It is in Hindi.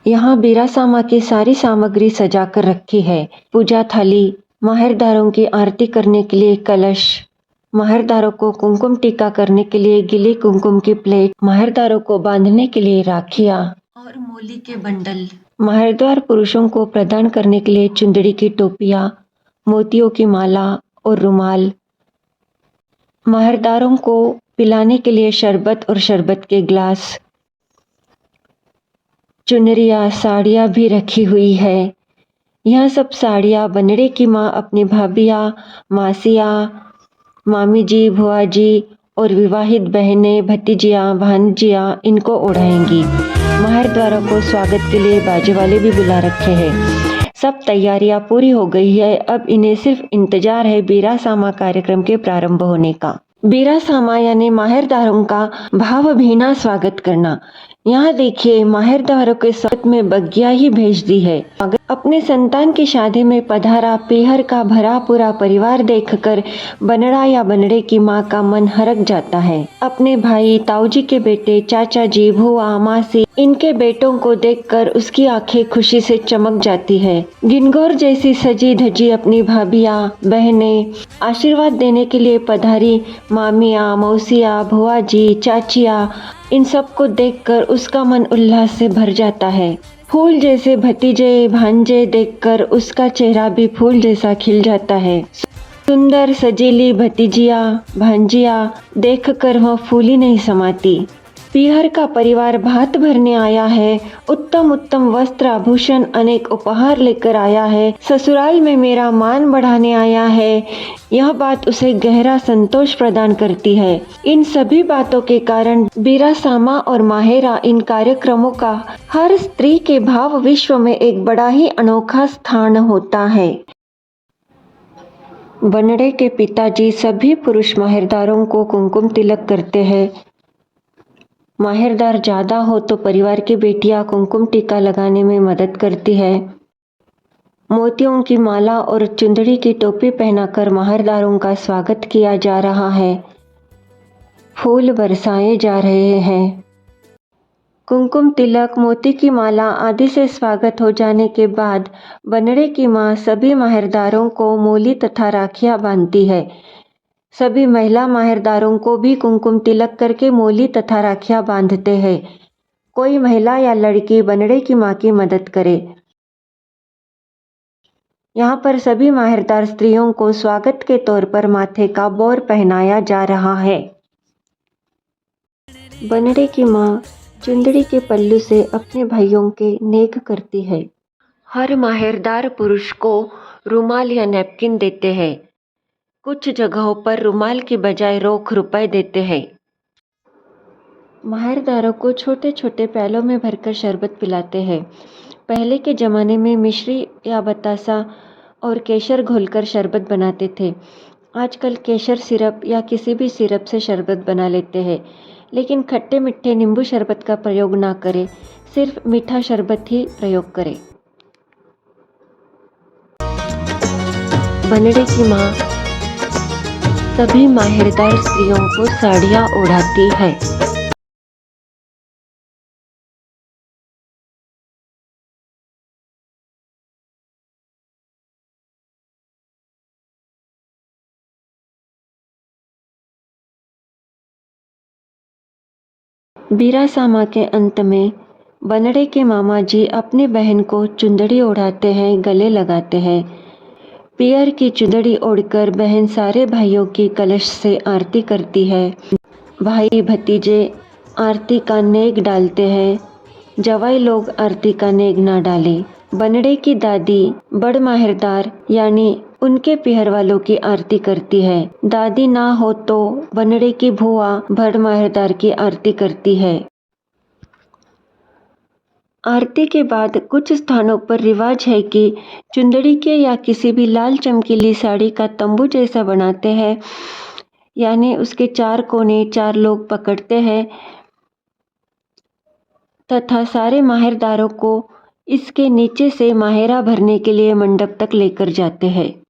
यहाँ बीरासामा की सारी सामग्री सजा कर रखी है। पूजा थाली, माहिरदारों की आरती करने के लिए कलश, माहिरदारों को कुमकुम टीका करने के लिए गीली कुमकुम की प्लेट, माहिरदारों को बांधने के लिए राखियाँ और मोली के बंडल, माहिरदार पुरुषों को प्रदान करने के लिए चुंदड़ी की टोपियाँ, मोतियों की माला और रुमाल, माहिरदारों को पिलाने के लिए शरबत और शरबत के गिलास, चुनरिया, साड़ियाँ भी रखी हुई है। यह सब साड़ियाँ बनड़े की माँ अपनी भाभियाँ, मासियाँ, मामी जी, भुआ जी और विवाहित बहनें, भतीजियाँ, भांजियाँ इनको ओढ़ाएंगी। माहिरदारों को स्वागत के लिए बाजे वाले भी बुला रखे हैं। सब तैयारियां पूरी हो गई है। अब इन्हें सिर्फ इंतजार है बीरासामा कार्यक्रम के प्रारंभ होने का। बीरासामा यानी माहिरदारों का भावभीना स्वागत करना। यहाँ देखिए, माहिरदारों के स्वागत में बग्गिया ही भेज दी है। अपने संतान की शादी में पधारा पीहर का भरा पूरा परिवार देखकर बनड़ा या बनड़े की माँ का मन हरक जाता है। अपने भाई, ताऊजी के बेटे, चाचा जी, भुआ, मासी, इनके बेटों को देखकर उसकी आंखें खुशी से चमक जाती है। गिनगौर जैसी सजी धजी अपनी भाभियाँ, बहनें आशीर्वाद देने के लिए पधारी मामियाँ, मौसिया, भुआ जी, चाचिया, इन सबको देखकर उसका मन उल्लास से भर जाता है। फूल जैसे भतीजे, भांजे देखकर उसका चेहरा भी फूल जैसा खिल जाता है। सुंदर सजीली भतीजिया, भांजिया देखकर वह फूली नहीं समाती। पीहर का परिवार भात भरने आया है, उत्तम उत्तम वस्त्र आभूषण अनेक उपहार लेकर आया है, ससुराल में मेरा मान बढ़ाने आया है। यह बात उसे गहरा संतोष प्रदान करती है। इन सभी बातों के कारण बीरासामा और माहेरा इन कार्यक्रमों का हर स्त्री के भाव विश्व में एक बड़ा ही अनोखा स्थान होता है। बनड़े के पिताजी सभी पुरुष माहिरदारों को कुमकुम तिलक करते हैं। माहिरदार ज़्यादा हो तो परिवार की बेटियां कुमकुम टीका लगाने में मदद करती है। मोतियों की माला और चुंदड़ी की टोपी पहनाकर माहिरदारों का स्वागत किया जा रहा है। फूल बरसाए जा रहे हैं। कुमकुम तिलक, मोती की माला आदि से स्वागत हो जाने के बाद बनड़े की माँ सभी माहिरदारों को मोली तथा राखियाँ बांधती है। सभी महिला माहिरदारों को भी कुमकुम तिलक करके मोली तथा राखियाँ बांधते हैं। कोई महिला या लड़की बनड़े की माँ की मदद करे। यहाँ पर सभी माहिरदार स्त्रियों को स्वागत के तौर पर माथे का बोर पहनाया जा रहा है। बनड़े की माँ चुंदड़ी के पल्लू से अपने भाइयों के नेक करती है। हर माहिरदार पुरुष को रुमाल या नैपकिन देते हैं। कुछ जगहों पर रुमाल की बजाय रोख रुपए देते हैं। माहिरदारों को छोटे छोटे प्यालों में भरकर शरबत पिलाते हैं। पहले के ज़माने में मिश्री या बतासा और केसर घोलकर शरबत बनाते थे। आजकल केसर सिरप या किसी भी सिरप से शरबत बना लेते हैं, लेकिन खट्टे मीठे नींबू शरबत का प्रयोग ना करें, सिर्फ मीठा शरबत ही प्रयोग करें। बनड़े की माँ सभी माहिरदार स्त्रियों को साड़ियाँ ओढ़ाती है। बीरासामा के अंत में बनड़े के मामा जी अपनी बहन को चुंदड़ी ओढ़ाते हैं, गले लगाते हैं। पियर की चुंदड़ी ओढ़कर बहन सारे भाइयों की कलश से आरती करती है। भाई भतीजे आरती का नेग डालते हैं। जवाई लोग आरती का नेग ना डालें। बनड़े की दादी बड़ माहिरदार यानी उनके पिहर वालों की आरती करती है। दादी ना हो तो बनड़े की भुआ बड़ माहिरदार की आरती करती है। आरती के बाद कुछ स्थानों पर रिवाज है कि चुंदड़ी के या किसी भी लाल चमकीली साड़ी का तंबू जैसा बनाते हैं, यानी उसके चार कोने चार लोग पकड़ते हैं तथा सारे माहिरदारों को इसके नीचे से माहेरा भरने के लिए मंडप तक लेकर जाते हैं।